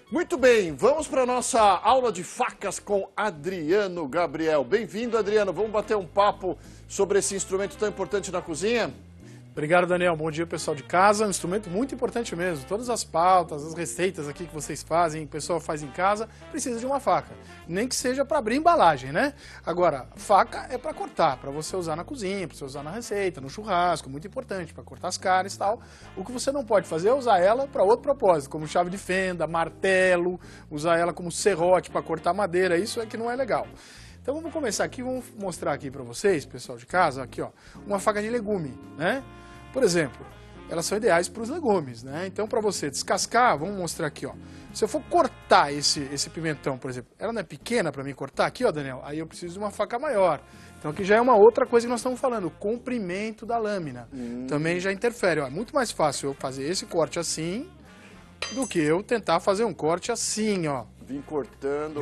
Muito bem, vamos para a nossa aula de facas com Adriano Gabriel. Bem-vindo, Adriano. Vamos bater um papo sobre esse instrumento tão importante na cozinha? Obrigado, Daniel. Bom dia, pessoal de casa. É um instrumento muito importante mesmo. Todas as pautas, as receitas aqui que vocês fazem, o pessoal faz em casa, precisa de uma faca. Nem que seja para abrir embalagem, né? Agora, faca é para cortar, para você usar na cozinha, para você usar na receita, no churrasco, muito importante, para cortar as carnes e tal. O que você não pode fazer é usar ela para outro propósito, como chave de fenda, martelo, usar ela como serrote para cortar madeira. Isso é que não é legal. Então vamos começar aqui, vamos mostrar aqui para vocês, pessoal de casa, aqui ó, uma faca de legume, né? Por exemplo, elas são ideais para os legumes, né? Então, para você descascar, vamos mostrar aqui, ó. Se eu for cortar esse pimentão, por exemplo, ela não é pequena para mim cortar aqui, ó, Daniel? Aí eu preciso de uma faca maior. Então, aqui já é uma outra coisa que nós estamos falando, o comprimento da lâmina. Também já interfere, ó. É muito mais fácil eu fazer esse corte assim do que eu tentar fazer um corte assim, ó. Vim cortando.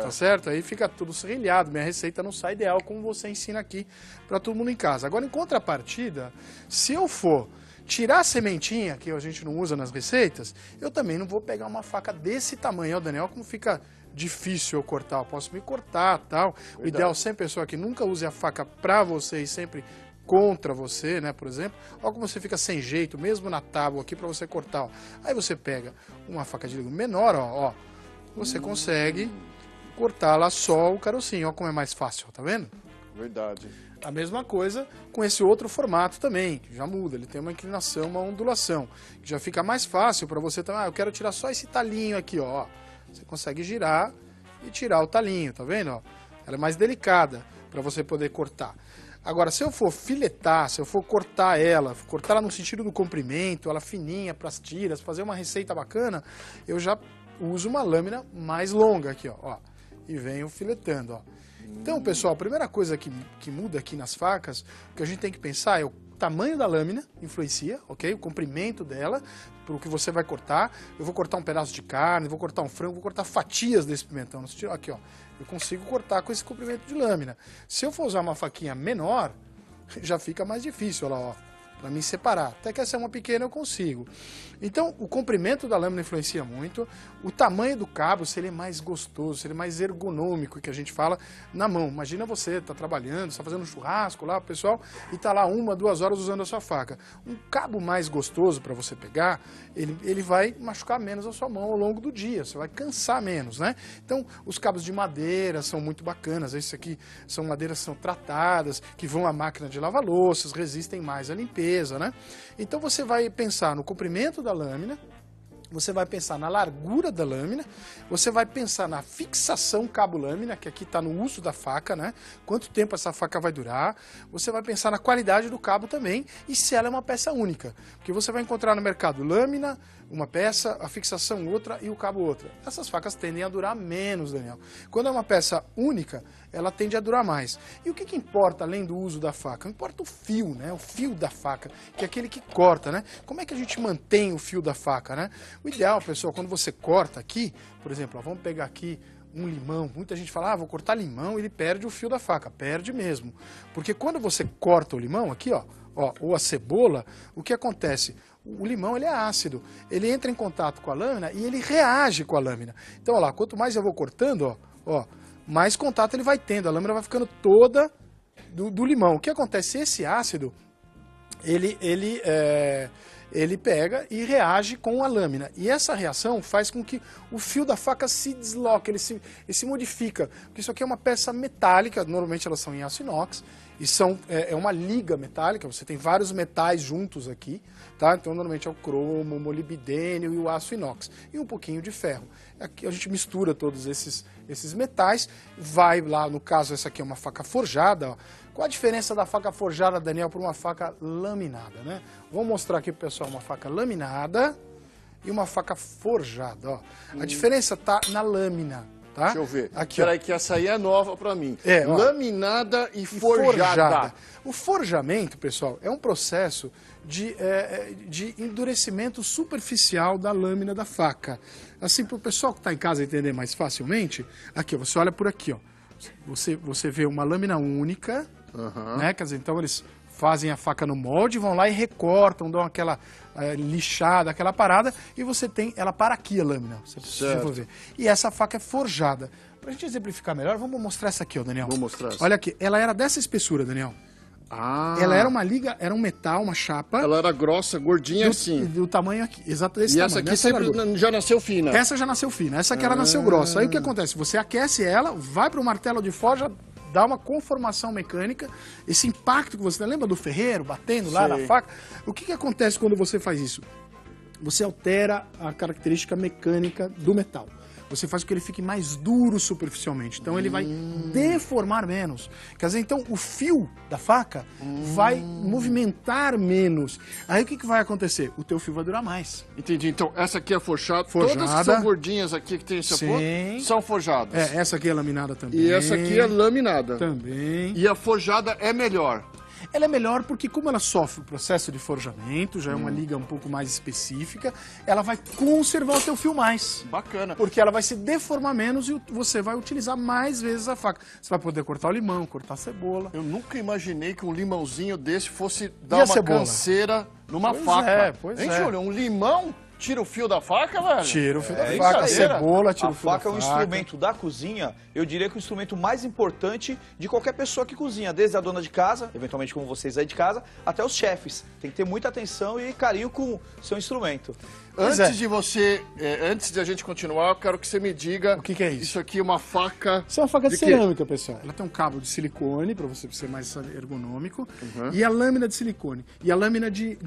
Tá certo? Aí fica tudo serrilhado, minha receita não sai ideal como você ensina aqui para todo mundo em casa. Agora, em contrapartida, se eu for tirar a sementinha, que a gente não usa nas receitas, eu também não vou pegar uma faca desse tamanho, ó, Daniel, como fica difícil eu cortar, eu posso me cortar, tal. Verdade. O ideal sempre, pessoal, que nunca use a faca para você e sempre contra você, né, por exemplo. Olha como você fica sem jeito, mesmo na tábua aqui para você cortar, ó. Aí você pega uma faca de legume menor, ó, você consegue cortar lá só o carocinho. Olha como é mais fácil, tá vendo? Verdade. A mesma coisa com esse outro formato também, que já muda, ele tem uma inclinação, uma ondulação, que já fica mais fácil para você também. Eu quero tirar só esse talinho aqui, ó. Você consegue girar e tirar o talinho, tá vendo? Ó? Ela é mais delicada para você poder cortar. Agora, se eu for filetar, se eu for cortar ela no sentido do comprimento, ela fininha para as tiras, fazer uma receita bacana, eu já uso uma lâmina mais longa aqui, ó, e venho filetando, ó. Então, pessoal, a primeira coisa que muda aqui nas facas, que a gente tem que pensar é o tamanho da lâmina, influencia, ok? O comprimento dela, pro que você vai cortar. Eu vou cortar um pedaço de carne, vou cortar um frango, vou cortar fatias desse pimentão. Aqui, ó, eu consigo cortar com esse comprimento de lâmina. Se eu for usar uma faquinha menor, já fica mais difícil, olha lá, ó. Para mim separar. Até que essa é uma pequena eu consigo. Então, o comprimento da lâmina influencia muito. O tamanho do cabo, se ele é mais gostoso, se ele é mais ergonômico, que a gente fala, na mão. Imagina você, tá trabalhando, está fazendo um churrasco lá, pessoal, e tá lá 1, 2 horas usando a sua faca. Um cabo mais gostoso para você pegar, ele vai machucar menos a sua mão ao longo do dia. Você vai cansar menos, né? Então, os cabos de madeira são muito bacanas. Esses aqui são madeiras que são tratadas, que vão à máquina de lavar louças, resistem mais à limpeza. Né? Então você vai pensar no comprimento da lâmina, você vai pensar na largura da lâmina, você vai pensar na fixação cabo-lâmina, que aqui está no uso da faca, né? Quanto tempo essa faca vai durar, você vai pensar na qualidade do cabo também e se ela é uma peça única, porque você vai encontrar no mercado lâmina, uma peça, a fixação outra e o cabo outra. Essas facas tendem a durar menos, Daniel. Quando é uma peça única, ela tende a durar mais. E o que importa além do uso da faca? Importa o fio, né? O fio da faca, que é aquele que corta, né? Como é que a gente mantém o fio da faca, né? O ideal, pessoal, quando você corta aqui, por exemplo, ó, vamos pegar aqui um limão. Muita gente fala, vou cortar limão, ele perde o fio da faca. Perde mesmo. Porque quando você corta o limão aqui, ó, ou a cebola, o que acontece? O limão, ele é ácido. Ele entra em contato com a lâmina e ele reage com a lâmina. Então, olha lá, quanto mais eu vou cortando, ó, mais contato ele vai tendo. A lâmina vai ficando toda do limão. O que acontece? Esse ácido, ele pega e reage com a lâmina. E essa reação faz com que o fio da faca se desloque, ele se modifica. Porque isso aqui é uma peça metálica, normalmente elas são em aço inox, e é uma liga metálica, você tem vários metais juntos aqui, tá? Então normalmente é o cromo, o molibdênio e o aço inox, e um pouquinho de ferro. Aqui a gente mistura todos esses metais, vai lá, no caso essa aqui é uma faca forjada, ó. Qual a diferença da faca forjada, Daniel, para uma faca laminada, né? Vou mostrar aqui pro pessoal uma faca laminada e uma faca forjada, ó. A diferença tá na lâmina, tá? Deixa eu ver. Aqui, peraí, que essa aí é nova para mim. Ó. Laminada e forjada. O forjamento, pessoal, é um processo de endurecimento superficial da lâmina da faca. Assim, para o pessoal que está em casa entender mais facilmente, aqui, ó, você olha por aqui, ó. Você vê uma lâmina única, né? Quer dizer, então eles fazem a faca no molde, vão lá e recortam, dão aquela lixada, aquela parada, e você tem ela para aqui a lâmina, você precisa ver. E essa faca é forjada. Pra gente exemplificar melhor, vamos mostrar essa aqui, ó, Daniel. Vamos mostrar essa. Olha aqui, ela era dessa espessura, Daniel. Ah. Ela era uma liga, era um metal, uma chapa. Ela era grossa, gordinha assim. Do tamanho aqui, exato desse e tamanho. essa aqui sempre já nasceu fina. Essa já nasceu fina, essa aqui ela nasceu grossa. Aí o que acontece? Você aquece ela, vai pro martelo de forja, dá uma conformação mecânica, esse impacto que você lembra do ferreiro batendo lá na faca? O que acontece quando você faz isso? Você altera a característica mecânica do metal. Você faz com que ele fique mais duro superficialmente. Então ele vai deformar menos. Quer dizer, então o fio da faca vai movimentar menos. Aí o que vai acontecer? O teu fio vai durar mais. Entendi. Então essa aqui é forjada. Todas que são gordinhas aqui que tem esse apoio são forjadas. Essa aqui é laminada também. E essa aqui é laminada. Também. E a forjada é melhor. Ela é melhor porque, como ela sofre o processo de forjamento, já é uma liga um pouco mais específica, ela vai conservar o teu fio mais. Bacana. Porque ela vai se deformar menos e você vai utilizar mais vezes a faca. Você vai poder cortar o limão, cortar a cebola. Eu nunca imaginei que um limãozinho desse fosse dar uma canseira numa faca. Pois Hein, Júlio? Um limão tira o fio da faca, velho? Tira o fio da faca, a cebola tira o fio da faca. A faca é um instrumento da cozinha, eu diria que o instrumento mais importante de qualquer pessoa que cozinha, desde a dona de casa, eventualmente como vocês aí de casa, até os chefes. Tem que ter muita atenção e carinho com o seu instrumento. Antes de a gente continuar, eu quero que você me diga... O que é isso? Isso aqui é uma faca... Isso é uma faca de cerâmica, pessoal. Ela tem um cabo de silicone, para você ser mais ergonômico, e a lâmina de silicone, e a lâmina de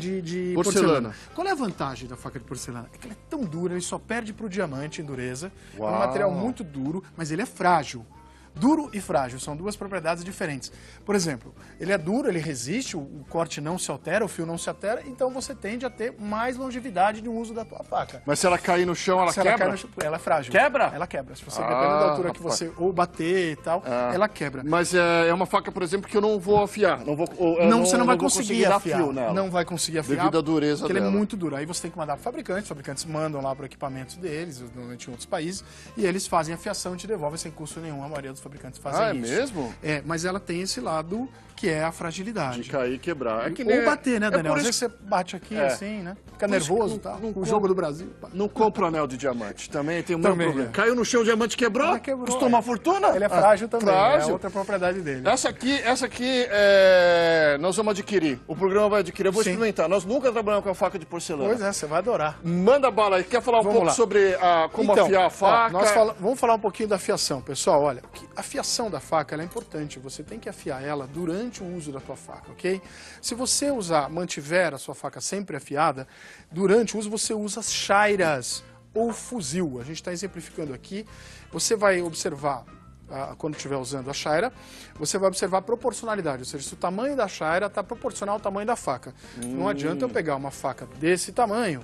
porcelana. Qual é a vantagem da faca de porcelana? É que ela é tão dura, ele só perde pro diamante em dureza. Uau. É um material muito duro, mas ele é frágil. Duro e frágil são duas propriedades diferentes. Por exemplo, ele é duro, ele resiste, o corte não se altera, o fio não se altera, então você tende a ter mais longevidade no uso da tua faca. Mas se ela cair no chão, ela quebra? Ela, ela é frágil. Quebra? Ela quebra. Se você, dependendo da altura que você ou bater e tal, ela quebra. Mas é uma faca, por exemplo, que eu não vou afiar. Você não vai conseguir afiar. Fio nela. Não vai conseguir afiar. Devido à dureza porque dela. Ele é muito duro. Aí você tem que mandar para os fabricantes mandam lá para equipamentos deles, normalmente em outros países, e eles fazem a fiação e te devolvem sem custo nenhum. A maioria dos fabricantes fazem isso. Mesmo? É, mas ela tem esse lado que é a fragilidade. De cair e quebrar. Ou bater, né, Daniel? Às vezes você bate aqui assim, né? Fica nervoso e tal. O jogo do Brasil. Não compra o anel de diamante. Também tem um problema. É. Caiu no chão, o diamante quebrou? Custou uma fortuna? Ele é frágil também. Frágil. É outra propriedade dele. Essa aqui nós vamos adquirir. O programa vai adquirir. Eu vou experimentar. Nós nunca trabalhamos com a faca de porcelana. Pois é, você vai adorar. Manda bala aí. Quer falar um pouco sobre como afiar a faca? Vamos falar um pouquinho da afiação, pessoal. Olha, a afiação da faca ela é importante. Você tem que afiar ela durante o uso da tua faca, ok? Se você mantiver a sua faca sempre afiada, durante o uso você usa as chairas ou fuzil. A gente está exemplificando aqui. Você vai observar, quando estiver usando a chaira, você vai observar a proporcionalidade, ou seja, se o tamanho da chaira está proporcional ao tamanho da faca. Não adianta eu pegar uma faca desse tamanho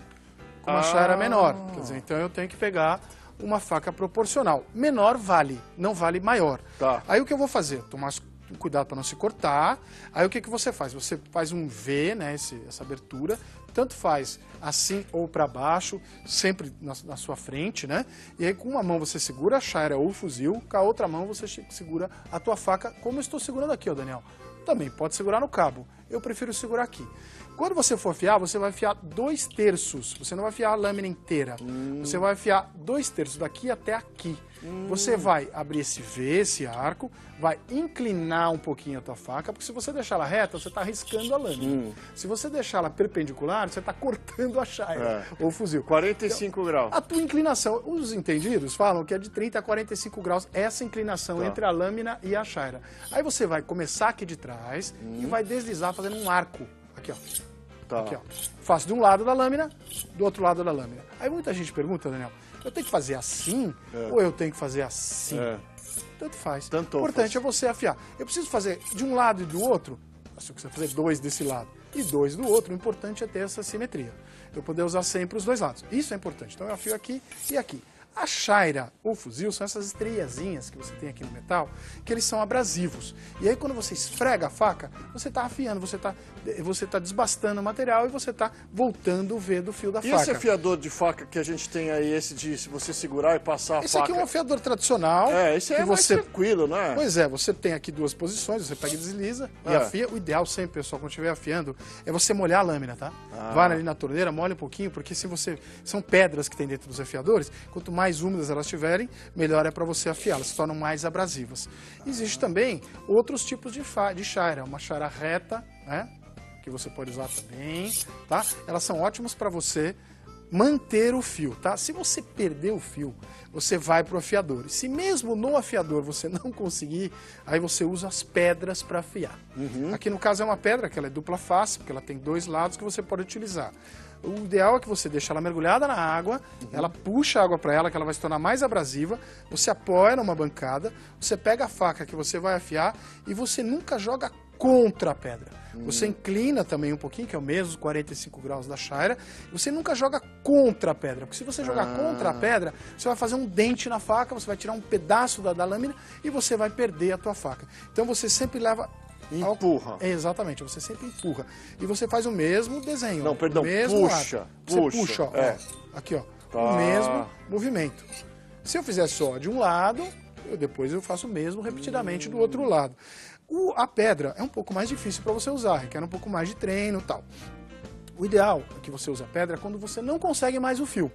com uma chaira menor. Quer dizer, então eu tenho que pegar uma faca proporcional. Menor vale, não vale maior. Tá. Aí o que eu vou fazer? Tomar cuidado para não se cortar. Aí o que você faz? Você faz um V, né, essa abertura, tanto faz assim ou para baixo, sempre na sua frente, né? E aí com uma mão você segura a chaira ou o fuzil, com a outra mão você segura a tua faca, como eu estou segurando aqui, ó, Daniel. Também pode segurar no cabo. Eu prefiro segurar aqui. Quando você for afiar, você vai afiar 2/3. Você não vai afiar a lâmina inteira. Você vai afiar 2/3, daqui até aqui. Você vai abrir esse V, esse arco, vai inclinar um pouquinho a tua faca, porque se você deixar ela reta, você está riscando a lâmina. Se você deixar ela perpendicular, você está cortando a chaira ou o fuzil. 45 graus. A tua inclinação, os entendidos falam que é de 30 a 45 graus essa inclinação entre a lâmina e a chaira. Aí você vai começar aqui de trás e vai deslizar fazendo um arco. Aqui, ó. Aqui, ó. Faço de um lado da lâmina, do outro lado da lâmina. Aí muita gente pergunta, Daniel, eu tenho que fazer assim ou eu tenho que fazer assim? Tanto faz. O importante é você afiar. Eu preciso fazer de um lado e do outro? Se eu quiser fazer 2 desse lado e 2 do outro, o importante é ter essa simetria. Eu poder usar sempre os 2 lados. Isso é importante. Então eu afio aqui e aqui. A chaira ou fuzil são essas estreiazinhas que você tem aqui no metal, que eles são abrasivos. E aí quando você esfrega a faca, você está afiando, você tá desbastando o material e você está voltando o V do fio da faca. E esse afiador de faca que a gente tem aí, esse de se você segurar e passar a faca? Esse aqui é um afiador tradicional. Esse é mais tranquilo, né? Pois é, você tem aqui duas posições, você pega e desliza e afia. O ideal sempre, pessoal, quando estiver afiando, é você molhar a lâmina, tá? Vai ali na torneira, molha um pouquinho, porque se você... São pedras que tem dentro dos afiadores, quanto mais úmidas elas estiverem, melhor é para você afiá-las, se tornam mais abrasivas. Existe também outros tipos de chaira, uma chaira reta, né? Que você pode usar também, tá? Elas são ótimas para você manter o fio, tá? Se você perder o fio, você vai para o afiador. E se mesmo no afiador você não conseguir, aí você usa as pedras para afiar. Aqui no caso é uma pedra que ela é dupla face, porque ela tem dois lados que você pode utilizar. O ideal é que você deixe ela mergulhada na água, ela puxa a água para ela, que ela vai se tornar mais abrasiva, você apoia numa bancada, você pega a faca que você vai afiar e você nunca joga contra a pedra. Você inclina também um pouquinho, que é o mesmo, os 45 graus da chaira, você nunca joga contra a pedra, porque se você jogar contra a pedra, você vai fazer um dente na faca, você vai tirar um pedaço da lâmina e você vai perder a tua faca. Então você sempre leva... Empurra. Exatamente, você sempre empurra. E você faz o mesmo desenho. Não, perdão, puxa. Você puxa, ó. Aqui, ó. O mesmo movimento. Se eu fizer só de um lado, depois eu faço o mesmo repetidamente do outro lado. A pedra é um pouco mais difícil para você usar, requer um pouco mais de treino e tal. O ideal é que você use a pedra quando você não consegue mais o fio.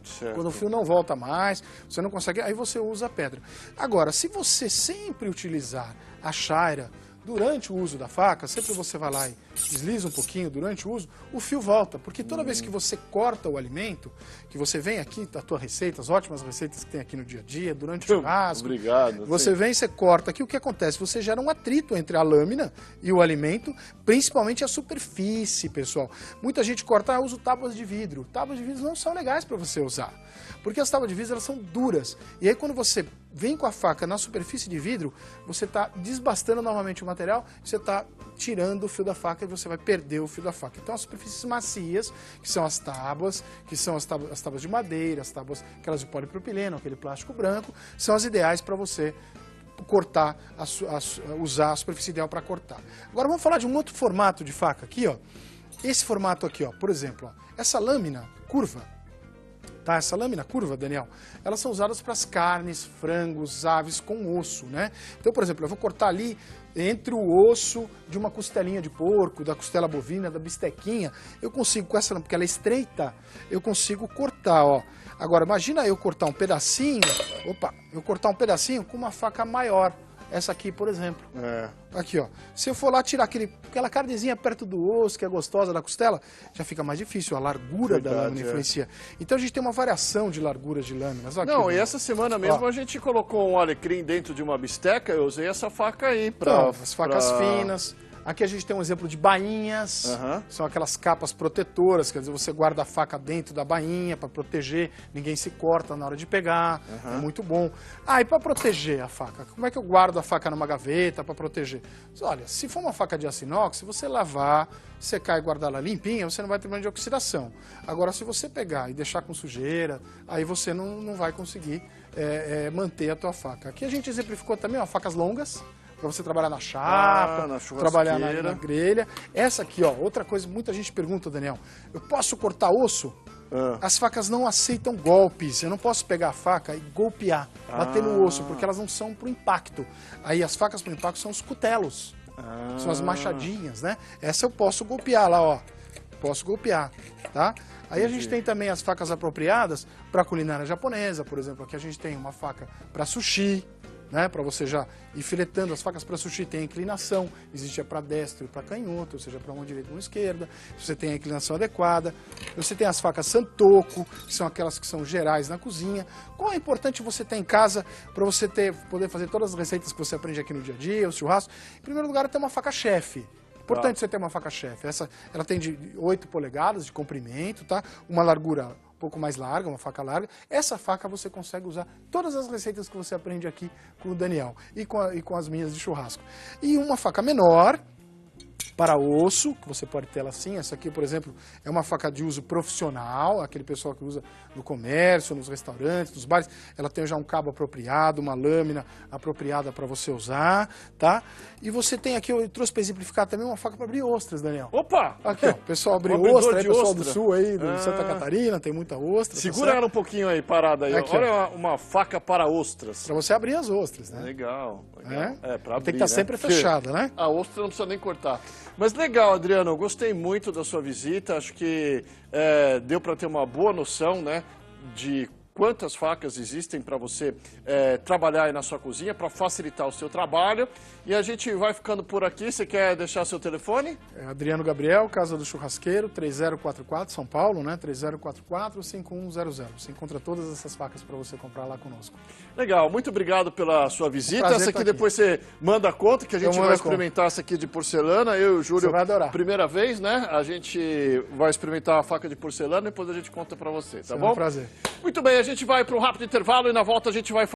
Certo. Quando o fio não volta mais, você não consegue, aí você usa a pedra. Agora, se você sempre utilizar a chaira durante o uso da faca, sempre você vai lá e desliza um pouquinho durante o uso, o fio volta, porque toda vez que você corta o alimento, que você vem aqui, a tua receita, as ótimas receitas que tem aqui no dia a dia, durante o churrasco, obrigado, você vem e você corta aqui, o que acontece? Você gera um atrito entre a lâmina e o alimento, principalmente a superfície, pessoal. Muita gente corta, uso tábuas de vidro. Tábuas de vidro não são legais para você usar, porque as tábuas de vidro elas são duras, e aí quando você vem com a faca na superfície de vidro, você está desbastando novamente o material, você está tirando o fio da faca e você vai perder o fio da faca. Então as superfícies macias, que são as tábuas de madeira, as tábuas aquelas de polipropileno, aquele plástico branco, são as ideais para você cortar, usar a superfície ideal para cortar. Agora vamos falar de um outro formato de faca aqui, ó. Esse formato aqui, ó, por exemplo, ó, essa lâmina curva, tá? Essa lâmina curva, Daniel, elas são usadas para as carnes, frangos, aves com osso, né? Então, por exemplo, eu vou cortar ali entre o osso de uma costelinha de porco, da costela bovina, da bistequinha, eu consigo, com essa lâmina, porque ela é estreita, eu consigo cortar, ó. Agora, imagina eu cortar um pedacinho, eu cortar um pedacinho com uma faca maior. Essa aqui, por exemplo. Aqui, ó. Se eu for lá tirar aquela carnezinha perto do osso, que é gostosa da costela, já fica mais difícil. A largura da lâmina influencia. Então a gente tem uma variação de larguras de lâminas. Aqui, não, e essa semana mesmo a gente colocou um alecrim dentro de uma bisteca, eu usei essa faca aí para... as facas finas. Aqui a gente tem um exemplo de bainhas, são aquelas capas protetoras, quer dizer, você guarda a faca dentro da bainha para proteger, ninguém se corta na hora de pegar, é muito bom. E para proteger a faca, como é que eu guardo a faca numa gaveta para proteger? Olha, se for uma faca de aço inox, se você lavar, secar e guardar ela limpinha, você não vai ter problema de oxidação. Agora, se você pegar e deixar com sujeira, aí você não vai conseguir manter a tua faca. Aqui a gente exemplificou também, ó, facas longas, para você trabalhar na chapa, trabalhar na grelha. Essa aqui, ó, outra coisa, muita gente pergunta, Daniel, eu posso cortar osso? As facas não aceitam golpes, eu não posso pegar a faca e golpear, bater no osso, porque elas não são para o impacto. Aí as facas para o impacto são os cutelos, são as machadinhas, né? Essa eu posso golpear lá, ó, posso golpear, tá? Aí a gente tem também as facas apropriadas para a culinária japonesa, por exemplo, aqui a gente tem uma faca para sushi, né, para você já ir filetando. As facas para sushi tem a inclinação, existe a para destro e para canhoto, ou seja, para mão direita e mão esquerda, você tem a inclinação adequada. Você tem as facas Santoku, que são aquelas que são gerais na cozinha. Qual é importante você ter em casa para você poder fazer todas as receitas que você aprende aqui no dia a dia, o churrasco? Em primeiro lugar, é ter uma faca chefe. Importante você ter uma faca chefe. Ela tem de 8 polegadas de comprimento, tá? Uma largura um pouco mais larga, uma faca larga. Essa faca você consegue usar todas as receitas que você aprende aqui com o Daniel e com as minhas de churrasco. E uma faca menor, para osso, que você pode ter ela assim. Essa aqui, por exemplo, é uma faca de uso profissional, aquele pessoal que usa no comércio, nos restaurantes, nos bares. Ela tem já um cabo apropriado, uma lâmina apropriada para você usar, tá? E você tem aqui, eu trouxe para exemplificar também, uma faca para abrir ostras, Daniel. Opa! Aqui, ó, o pessoal abre abridor ostra, aí, de pessoal ostra. do sul aí, do Santa Catarina, tem muita ostra. Segura ela um pouquinho aí, parada aí. Aqui, Olha uma faca para ostras. Para você abrir as ostras, né? Legal. Pra abrir, Tem que estar sempre fechada, né? A ostra não precisa nem cortar. Mas legal, Adriano, eu gostei muito da sua visita. Acho que deu para ter uma boa noção, né, de quantas facas existem para você trabalhar aí na sua cozinha, para facilitar o seu trabalho. E a gente vai ficando por aqui. Você quer deixar seu telefone? Adriano Gabriel, Casa do Churrasqueiro, 3044, São Paulo, né? 3044-5100. Você encontra todas essas facas para você comprar lá conosco. Legal, muito obrigado pela sua visita. Essa aqui depois você manda a conta, que a gente vai experimentar essa aqui de porcelana. Eu e o Júlio, você vai adorar. Primeira vez, né? A gente vai experimentar a faca de porcelana e depois a gente conta para você, tá bom? É um prazer. Muito bem, a gente vai para um rápido intervalo e na volta a gente vai